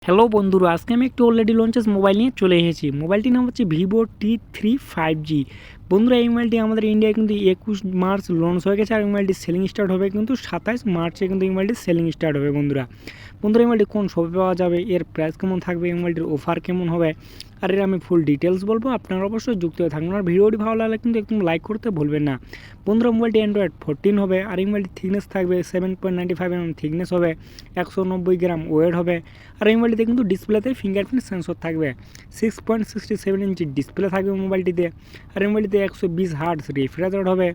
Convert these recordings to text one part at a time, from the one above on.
Hello বন্ধুরা, আজকে আমি একটু অলরেডি লঞ্চেস মোবাইল নিয়ে চলে এসেছি। মোবাইলটির নাম হচ্ছে Vivo T3 5G। বন্ধুরা, এই মোবাইলটি আমাদের ইন্ডিয়ায় কিন্তু 21 মার্চ লঞ্চ হয়ে গেছে, আর এই মোবাইলটি সেলিং স্টার্ট হবে কিন্তু 27 মার্চে কিন্তু এই মোবাইলটি সেলিং স্টার্ট হবে। বন্ধুরা বন্ধুরা এই মোবাইলটি কোন শপে পাওয়া যাবে, এর প্রাইস কেমন থাকবে, এই মোবাইলটির অফার কেমন হবে, আর এর আমি ফুল ডিটেলস বলবো। আপনারা অবশ্যই যুক্ত হয়ে থাকবেন, আর ভিডিওটি ভালো লাগলে কিন্তু একদম লাইক করতে ভুলবেন না। বন্ধুরা, মোবাইলটি অ্যান্ড্রয়েড 14 হবে, আর এই মোবাইলটির থিকনেস থাকবে 7.95 mm থিকনেস হবে, 190 গ্রাম ওয়েট হবে। আর এই মোবাইলটিতে কিন্তু ডিসপ্লেতে ফিঙ্গারপ্রিন্ট সেন্সর থাকবে, 6.67 ইঞ্চি ডিসপ্লে থাকবে মোবাইলটিতে। আর এই মোবাইলটিতে 120 হার্টজ রিফ্রেশ রেট হবে।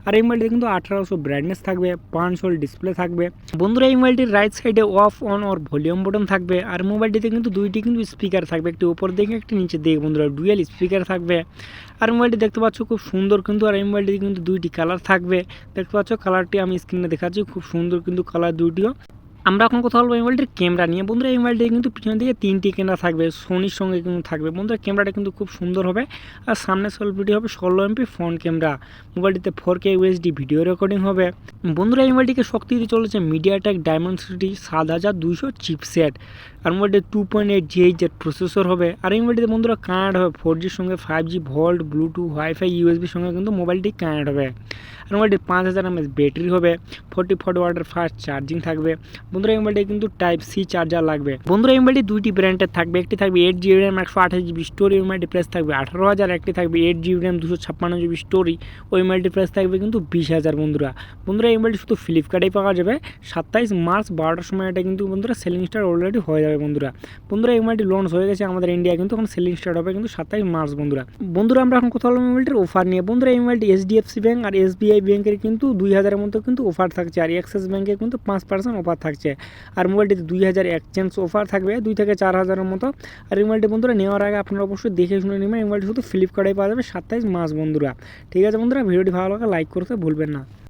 আর এই মোবাইলটিতে কিন্তু 1800 ব্রাইটনেস থাকবে, 5 হোল ডিসপ্লে থাকবে। বন্ধুরা, এই মোবাইলটির রাইট সাইডে of on or volume button থাকবে। আর মোবাইলটিতে কিন্তু দুইটি কিন্তু স্পিকার থাকবে, একটি উপর দিকে একটি নিচের দিকে। বন্ধুরা, ডুয়েল স্পিকার থাকবে। আর মোবাইলটি দেখতে পাচ্ছ খুব সুন্দর কিন্তু। আর এই মোবাইলটিতে কিন্তু দুইটি কালার থাকবে, দেখতে পাচ্ছ কালারটি আমি স্ক্রিনে দেখাচ্ছি, খুব সুন্দর কিন্তু কালার দুইটিও। আমরা এখন কথা বলবো এই মোবাইলটির ক্যামেরা নিয়ে। বন্ধুরা, এই মোবাইলটি কিন্তু পিছন দিকে 3টি ক্যামেরা থাকবে, সোনির সঙ্গে কিন্তু থাকবে। বন্ধুরা, ক্যামেরাটা কিন্তু খুব সুন্দর হবে। আর সামনে সেলফিটি হবে 16 MP ফ্রন্ট ক্যামেরা। মোবাইলটিতে 4K UHD ভিডিও রেকর্ডিং হবে। বন্ধুরা, এই মোবাইলটিকে শক্তি দিয়ে চলেছে মিডিয়াটেক ডায়মন্ডসিটি 7200 চিপসেট। আর মোবাইলটি 2.8 GHz প্রসেসর হবে। আর এই মোবাইলটিতে বন্ধুরা কানেক্ট হবে 4Gর সঙ্গে 5G volt Bluetooth wifi USB সঙ্গে কিন্তু মোবাইলটি কানেক্ট হবে। আর মোবাইলটি 5000 mAh ব্যাটারি হবে, 44 ওয়াটের ফাস্ট চার্জিং থাকবে। বন্ধুরা, এই মোবাইলটি কিন্তু টাইপ সি চার্জার লাগবে। বন্ধুরা, এই মোবাইলটি দুইটি ব্র্যান্ডের থাকবে, একটি থাকবে 8GB RAM 128GB স্টোরি, ওই মোবাইলটি প্রাইস থাকবে 18,000। একটি থাকবে 8GB RAM 256GB স্টোরি, ওই মোবাইলটি প্রাইস থাকবে কিন্তু 20,000। বন্ধুরা এই মোবাইলটি শুধু ফ্লিপকার্টেই পাওয়া যাবে। 27 মার্চ 12টার সময় এটা কিন্তু বন্ধুরা সেলিং স্টার্ট অলরেডি হয়ে যাবে। বন্ধুরা এই মোবাইলটি লঞ্চ হয়ে গেছে আমাদের ইন্ডিয়া, কিন্তু এখন সেলিং স্টার্ট হবে কিন্তু 27 মার্চ। বন্ধুরা আমরা এখন কথা বলবো মোবাইলটির অফার নিয়ে। বন্ধুরা, এই মোবাইলটি HDFC ব্যাংক আর SBI ব্যাংকের কিন্তু 2000-এর মতো কিন্তু অফার থাকছে, আর অ্যাক্সিস ব্যাংকে কিন্তু 5% অফার থাকছে। আর মোবাইলটিতে 2000 এক্সচেঞ্জ অফার থাকবে, 2 থেকে 4000-এর মতো। আর এই মোবাইলটি বন্ধুরা নেওয়ার আগে আপনারা অবশ্যই দেখে শুনে নেবেন। এই মোবাইলটি শুধু ফ্লিপকার্টে পাওয়া যাবে 27 মার্চ। বন্ধুরা ঠিক আছে বন্ধুরা, ভিডিওটি ভালো লাগলে লাইক করতে ভুলবেন না।